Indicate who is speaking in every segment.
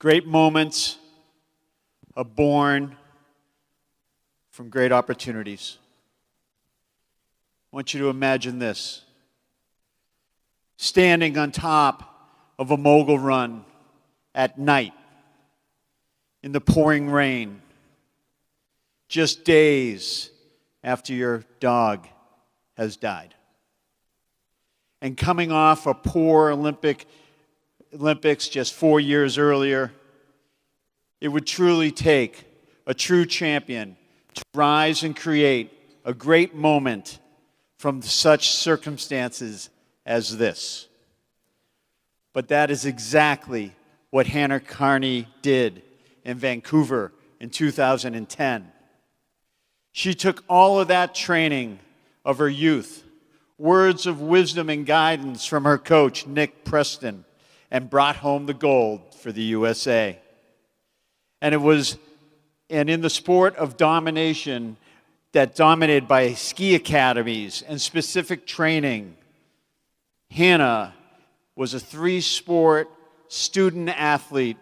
Speaker 1: Great moments are born from great opportunities. I want you to imagine this. Standing on top of a mogul run at night in the pouring rain, just days after your dog has died. And coming off a poor Olympics just 4 years earlier, it would truly take a true champion to rise and create a great moment from such circumstances as this. But that is exactly what Hannah Kearney did in Vancouver in 2010. She took all of that training of her youth, words of wisdom and guidance from her coach, Nick Preston, and brought home the gold for the USA. And in the sport of domination that dominated by ski academies and specific training, Hannah was a 3-sport student athlete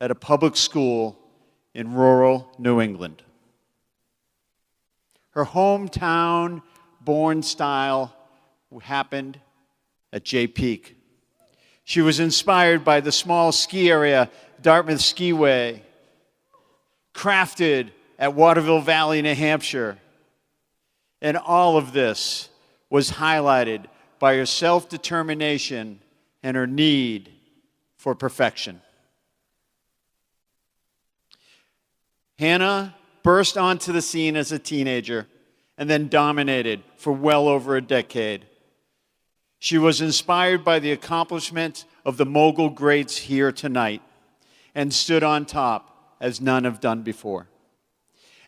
Speaker 1: at a public school in rural New England. Her hometown born style happened at Jay Peak. She was inspired by the small ski area, Dartmouth Skiway, crafted at Waterville Valley, New Hampshire. And all of this was highlighted by her self-determination and her need for perfection. Hannah burst onto the scene as a teenager and then dominated for well over a decade. She was inspired by the accomplishments of the mogul greats here tonight and stood on top as none have done before.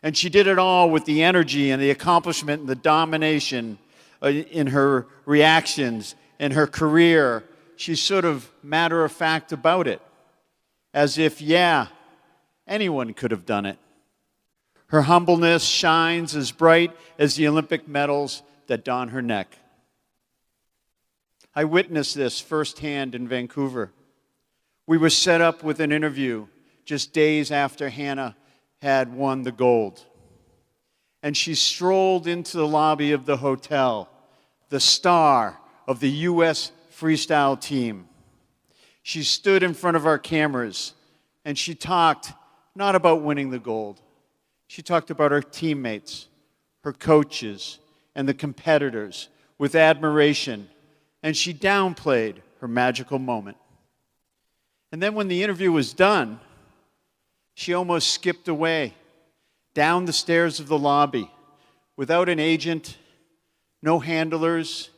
Speaker 1: And she did it all with the energy and the accomplishment and the domination in her reactions and her career. She's sort of matter-of-fact about it, as if, yeah, anyone could have done it. Her humbleness shines as bright as the Olympic medals that don her neck. I witnessed this firsthand in Vancouver. We were set up with an interview just days after Hannah had won the gold. And she strolled into the lobby of the hotel, the star of the U.S. freestyle team. She stood in front of our cameras and she talked not about winning the gold. She talked about her teammates, her coaches, and the competitors with admiration, and she downplayed her magical moment. And then when the interview was done, she almost skipped away down the stairs of the lobby without an agent, no handlers,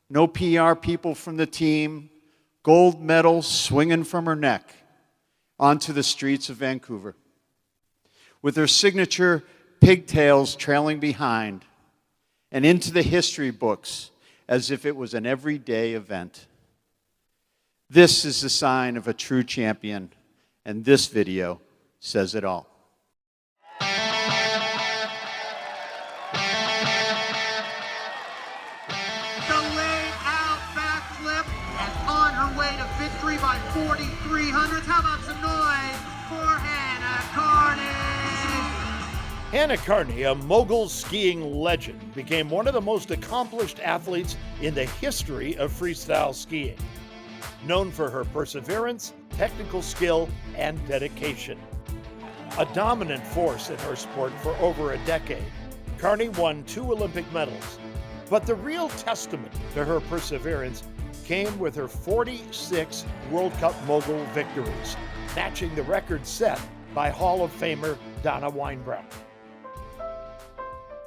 Speaker 1: no PR people from the team, gold medals swinging from her neck onto the streets of Vancouver, with her signature pigtails trailing behind, and into the history books as if it was an everyday event. This is the sign of a true champion, and this video says it all.
Speaker 2: The laid-out backflip and on her way to victory by 4,300. How about some noise for Hannah Kearney?
Speaker 3: Hannah Kearney, a mogul skiing legend, became one of the most accomplished athletes in the history of freestyle skiing. Known for her perseverance, technical skill, and dedication. A dominant force in her sport for over a decade, Kearney won 2 Olympic medals. But the real testament to her perseverance came with her 46 World Cup mogul victories, matching the record set by Hall of Famer Donna Weinbraun.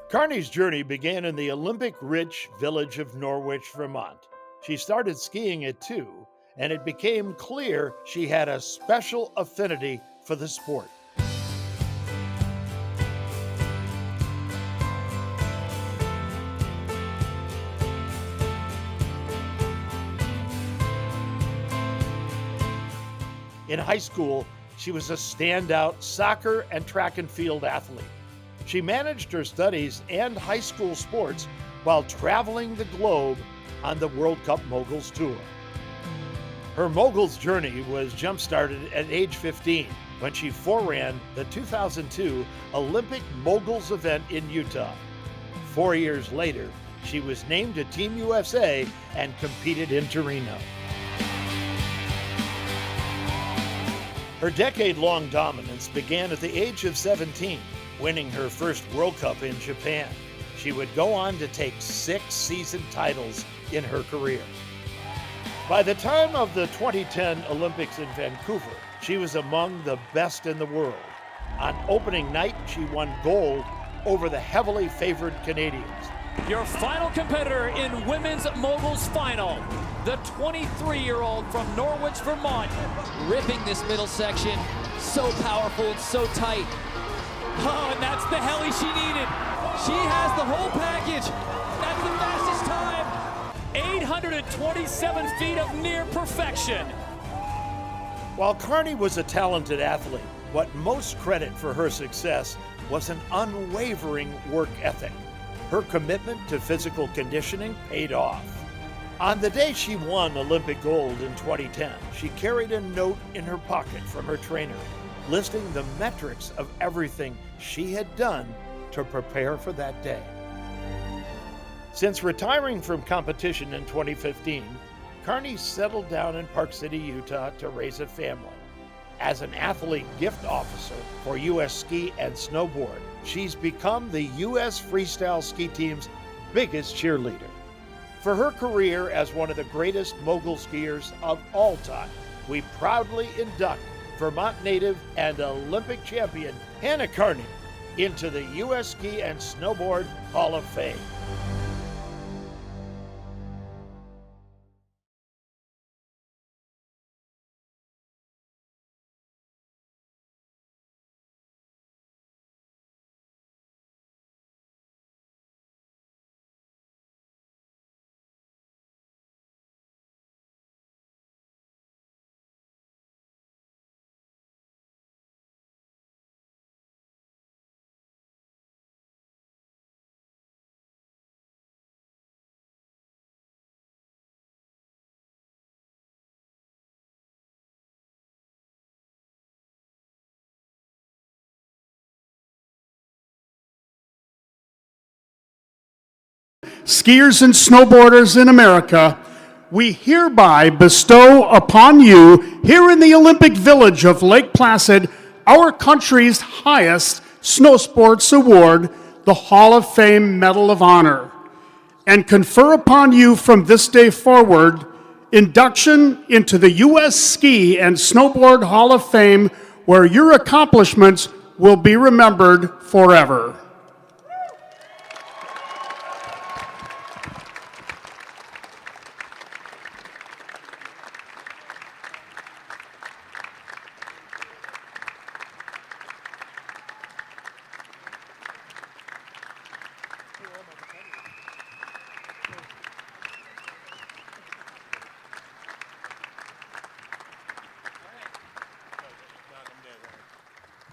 Speaker 3: Kearney's journey began in the Olympic-rich village of Norwich, Vermont. She started skiing at 2, and it became clear she had a special affinity for the sport. In high school, she was a standout soccer and track and field athlete. She managed her studies and high school sports while traveling the globe on the World Cup Moguls Tour. Her mogul's journey was jump-started at age 15 when she foreran the 2002 Olympic Moguls event in Utah. 4 years later, she was named to Team USA and competed in Torino. Her decade-long dominance began at the age of 17, winning her first World Cup in Japan. She would go on to take 6 season titles in her career. By the time of the 2010 Olympics in Vancouver, she was among the best in the world. On opening night, she won gold over the heavily favored Canadians.
Speaker 4: Your final competitor in women's moguls final, the 23-year-old from Norwich, Vermont.
Speaker 5: Ripping this middle section, so powerful and so tight.
Speaker 4: Oh, and that's the heli she needed. She has the whole package. That's the fastest time. 827 feet of near perfection.
Speaker 3: While Kearney was a talented athlete, what most credit for her success was an unwavering work ethic. Her commitment to physical conditioning paid off. On the day she won Olympic gold in 2010, she carried a note in her pocket from her trainer, listing the metrics of everything she had done to prepare for that day. Since retiring from competition in 2015, Kearney settled down in Park City, Utah to raise a family. As an athlete gift officer for U.S. Ski and Snowboard, she's become the U.S. freestyle ski team's biggest cheerleader. For her career as one of the greatest mogul skiers of all time, we proudly induct Vermont native and Olympic champion Hannah Kearney into the U.S. Ski and Snowboard Hall of Fame.
Speaker 6: Skiers and snowboarders in America, we hereby bestow upon you, here in the Olympic Village of Lake Placid, our country's highest snow sports award, the Hall of Fame Medal of Honor, and confer upon you from this day forward induction into the U.S. Ski and Snowboard Hall of Fame, where your accomplishments will be remembered forever.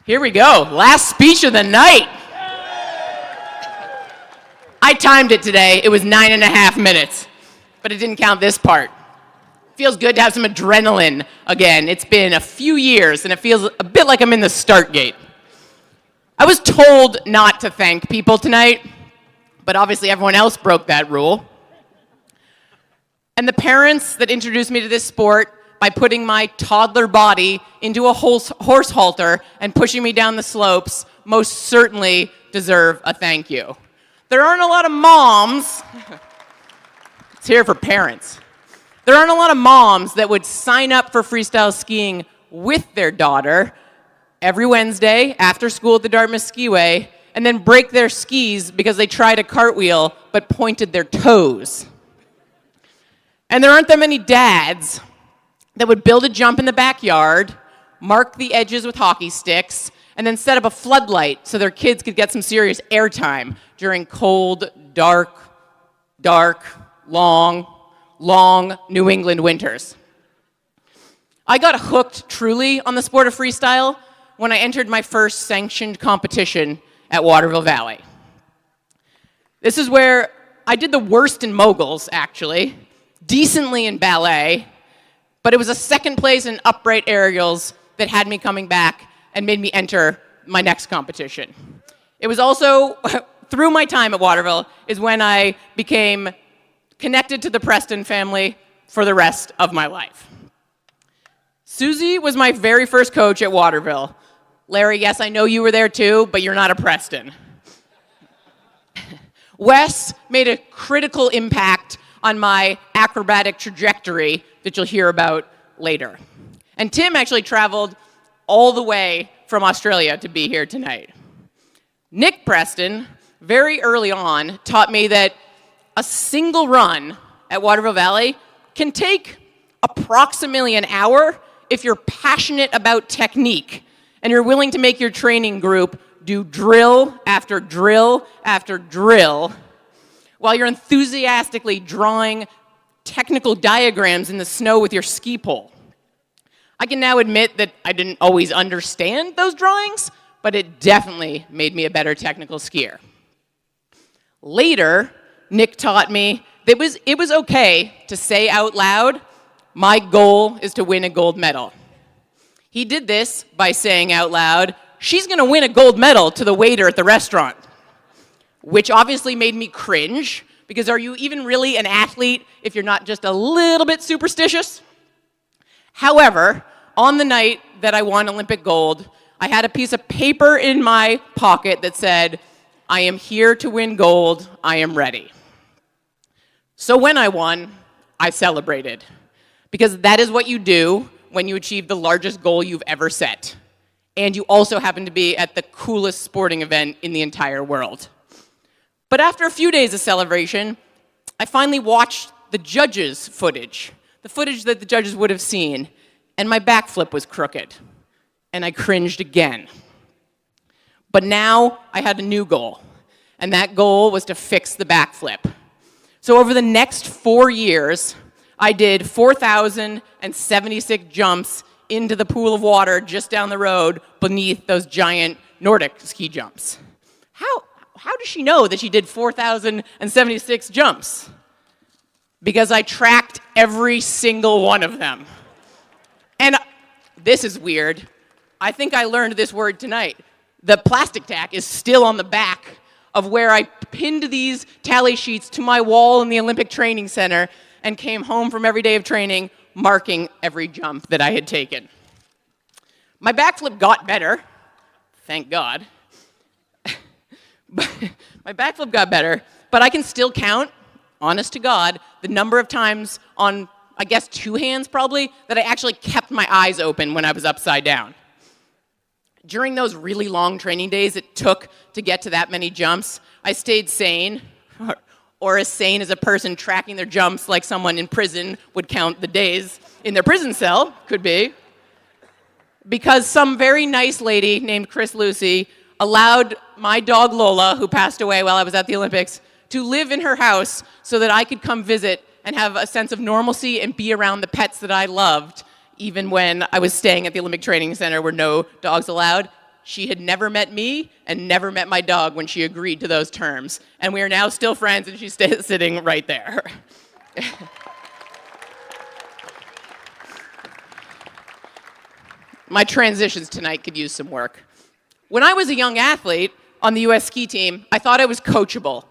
Speaker 7: Here we go, last speech of the night. I timed it today, it was 9.5 minutes, but it didn't count this part. Feels good to have some adrenaline again. It's been a few years and it feels a bit like I'm in the start gate. I was told not to thank people tonight, but obviously everyone else broke that rule. And the parents that introduced me to this sport by putting my toddler body into a horse halter and pushing me down the slopes most certainly deserve a thank you. There aren't a lot of moms, it's here for parents. There aren't a lot of moms that would sign up for freestyle skiing with their daughter every Wednesday after school at the Dartmouth Skiway and then break their skis because they tried a cartwheel but pointed their toes. And there aren't that many dads that would build a jump in the backyard, mark the edges with hockey sticks, and then set up a floodlight so their kids could get some serious airtime during cold, dark, long New England winters. I got hooked truly on the sport of freestyle when I entered my first sanctioned competition at Waterville Valley. This is where I did the worst in moguls, actually, decently in ballet, But it was a second place in upright aerials that had me coming back and made me enter my next competition. It was also, through my time at Waterville, is when I became connected to the Preston family for the rest of my life. Susie was my very first coach at Waterville. Larry, yes, I know you were there too, but you're not a Preston. Wes made a critical impact on my acrobatic trajectory that you'll hear about later. And Tim actually traveled all the way from Australia to be here tonight. Nick Preston, very early on, taught me that a single run at Waterville Valley can take approximately an hour if you're passionate about technique and you're willing to make your training group do drill after drill after drill while you're enthusiastically drawing technical diagrams in the snow with your ski pole. I can now admit that I didn't always understand those drawings, but it definitely made me a better technical skier. Later, Nick taught me that it was okay to say out loud, "My goal is to win a gold medal." He did this by saying out loud, "She's gonna win a gold medal," to the waiter at the restaurant, which obviously made me cringe, because are you even really an athlete if you're not just a little bit superstitious? However, on the night that I won Olympic gold, I had a piece of paper in my pocket that said, "I am here to win gold, I am ready." So when I won, I celebrated, because that is what you do when you achieve the largest goal you've ever set. And you also happen to be at the coolest sporting event in the entire world. But after a few days of celebration, I finally watched the judges' footage, the footage that the judges would have seen, and my backflip was crooked, and I cringed again. But now I had a new goal, and that goal was to fix the backflip. So over the next 4 years, I did 4,076 jumps into the pool of water just down the road beneath those giant Nordic ski jumps. How does she know that she did 4,076 jumps? Because I tracked every single one of them. And this is weird. I think I learned this word tonight. The plastic tack is still on the back of where I pinned these tally sheets to my wall in the Olympic Training Center and came home from every day of training marking every jump that I had taken. My backflip got better, thank God. My backflip got better, but I can still count, honest to God, the number of times on, I guess, 2 hands probably, that I actually kept my eyes open when I was upside down. During those really long training days it took to get to that many jumps, I stayed sane, or as sane as a person tracking their jumps like someone in prison would count the days in their prison cell, could be, because some very nice lady named Chris Lucy allowed my dog Lola, who passed away while I was at the Olympics, to live in her house so that I could come visit and have a sense of normalcy and be around the pets that I loved, even when I was staying at the Olympic Training Center where no dogs allowed. She had never met me and never met my dog when she agreed to those terms. And we are now still friends, and she's sitting right there. My transitions tonight could use some work. When I was a young athlete on the US ski team, I thought I was coachable.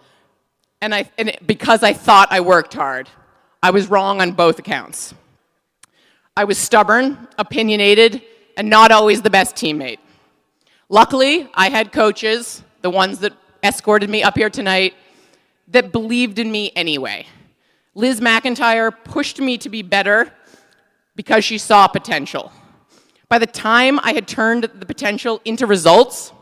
Speaker 7: Because I thought I worked hard, I was wrong on both accounts. I was stubborn, opinionated, and not always the best teammate. Luckily, I had coaches, the ones that escorted me up here tonight, that believed in me anyway. Liz McIntyre pushed me to be better because she saw potential. By the time I had turned the potential into results,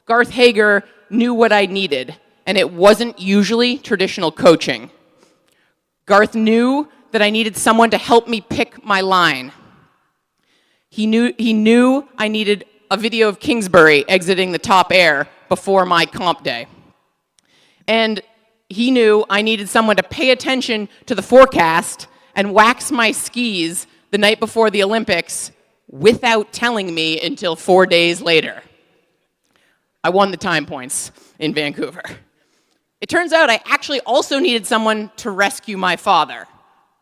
Speaker 7: Garth Hager knew what I needed, and it wasn't usually traditional coaching. Garth knew that I needed someone to help me pick my line. He knew I needed a video of Kingsbury exiting the top air before my comp day. And he knew I needed someone to pay attention to the forecast and wax my skis the night before the Olympics without telling me until 4 days later. I won the time points in Vancouver. It turns out I actually also needed someone to rescue my father.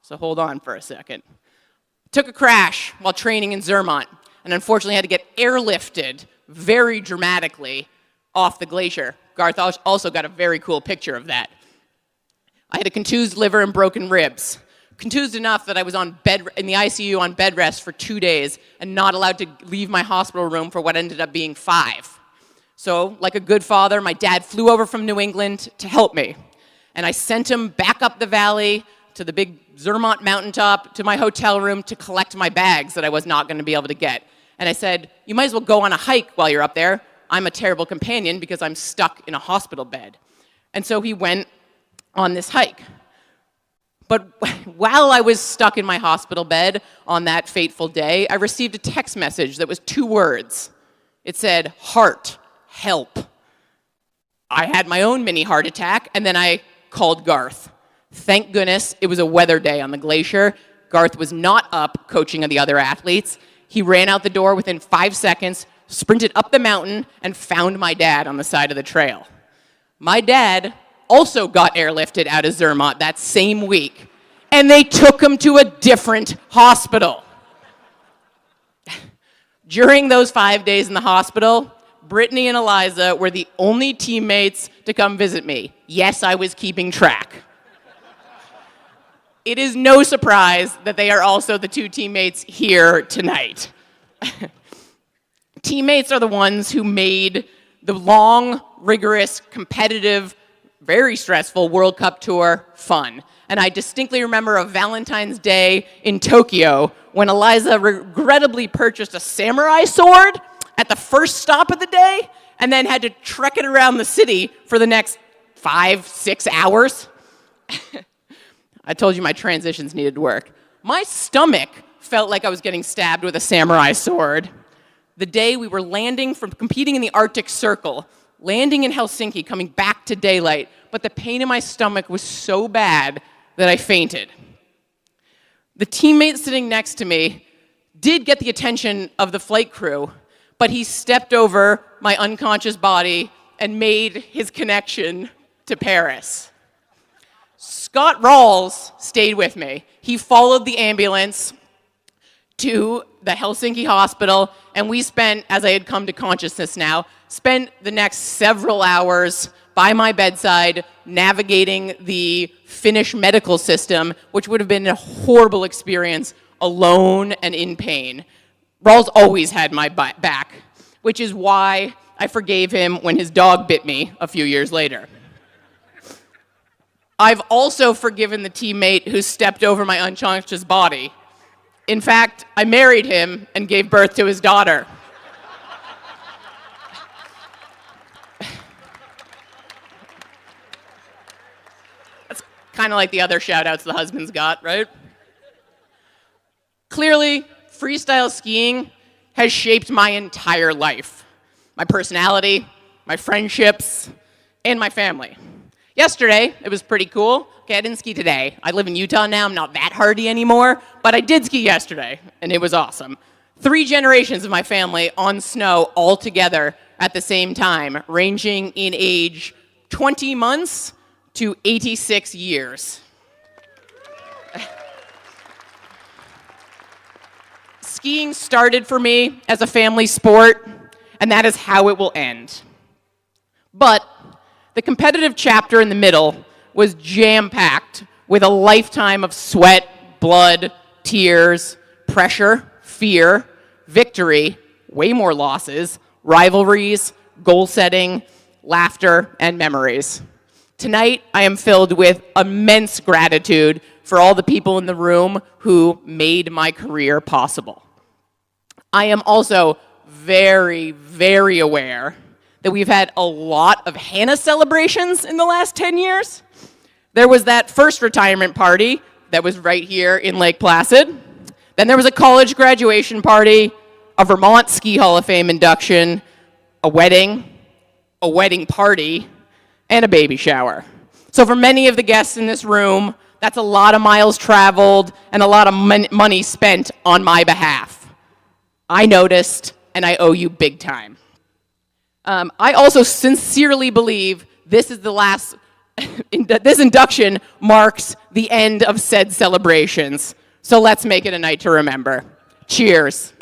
Speaker 7: So hold on for a second. took a crash while training in Zermatt, and unfortunately had to get airlifted very dramatically off the glacier. Garth also got a very cool picture of that. I had a contused liver and broken ribs. Contused enough that I was in the ICU on bed rest for 2 days and not allowed to leave my hospital room for what ended up being 5. So, like a good father, my dad flew over from New England to help me. And I sent him back up the valley to the big Zermatt mountaintop to my hotel room to collect my bags that I was not going to be able to get. And I said, you might as well go on a hike while you're up there. I'm a terrible companion because I'm stuck in a hospital bed. And so he went on this hike. But while I was stuck in my hospital bed on that fateful day, I received a text message that was 2 words. It said, heart, help. I had my own mini heart attack, and then I called Garth. Thank goodness it was a weather day on the glacier. Garth was not up coaching the other athletes. He ran out the door within 5 seconds, sprinted up the mountain, and found my dad on the side of the trail. My dad also got airlifted out of Zermatt that same week, and they took him to a different hospital. During those 5 days in the hospital, Brittany and Eliza were the only teammates to come visit me. Yes, I was keeping track. It is no surprise that they are also the 2 teammates here tonight. Teammates are the ones who made the long, rigorous, competitive, very stressful World Cup tour fun. And I distinctly remember a Valentine's Day in Tokyo when Eliza regrettably purchased a samurai sword at the first stop of the day and then had to trek it around the city for the next 5-6 hours. I told you my transitions needed work. My stomach felt like I was getting stabbed with a samurai sword. The day we were landing from competing in the Arctic Circle, landing in Helsinki, coming back to daylight, but the pain in my stomach was so bad that I fainted. The teammate sitting next to me did get the attention of the flight crew, but he stepped over my unconscious body and made his connection to Paris. Scott Rawls stayed with me. He followed the ambulance to the Helsinki hospital, and we spent, as I had come to consciousness now, spent the next several hours by my bedside navigating the Finnish medical system, which would have been a horrible experience alone and in pain. Rawls always had my back, which is why I forgave him when his dog bit me a few years later. I've also forgiven the teammate who stepped over my unconscious body. In fact, I married him and gave birth to his daughter. That's kind of like the other shout-outs the husbands got, right? Clearly, freestyle skiing has shaped my entire life. My personality, my friendships, and my family. Yesterday, it was pretty cool. Okay, I didn't ski today. I live in Utah now. I'm not that hardy anymore, but I did ski yesterday, and it was awesome. 3 generations of my family on snow all together at the same time, ranging in age 20 months to 86 years. Skiing started for me as a family sport, and that is how it will end. But the competitive chapter in the middle was jam-packed with a lifetime of sweat, blood, tears, pressure, fear, victory, way more losses, rivalries, goal setting, laughter, and memories. Tonight, I am filled with immense gratitude for all the people in the room who made my career possible. I am also very, very aware that we've had a lot of Hannah celebrations in the last 10 years. There was that first retirement party that was right here in Lake Placid. Then there was a college graduation party, a Vermont Ski Hall of Fame induction, a wedding party, and a baby shower. So for many of the guests in this room, that's a lot of miles traveled and a lot of money spent on my behalf. I noticed, and I owe you big time. I also sincerely believe this is the last, this induction marks the end of said celebrations. So let's make it a night to remember. Cheers.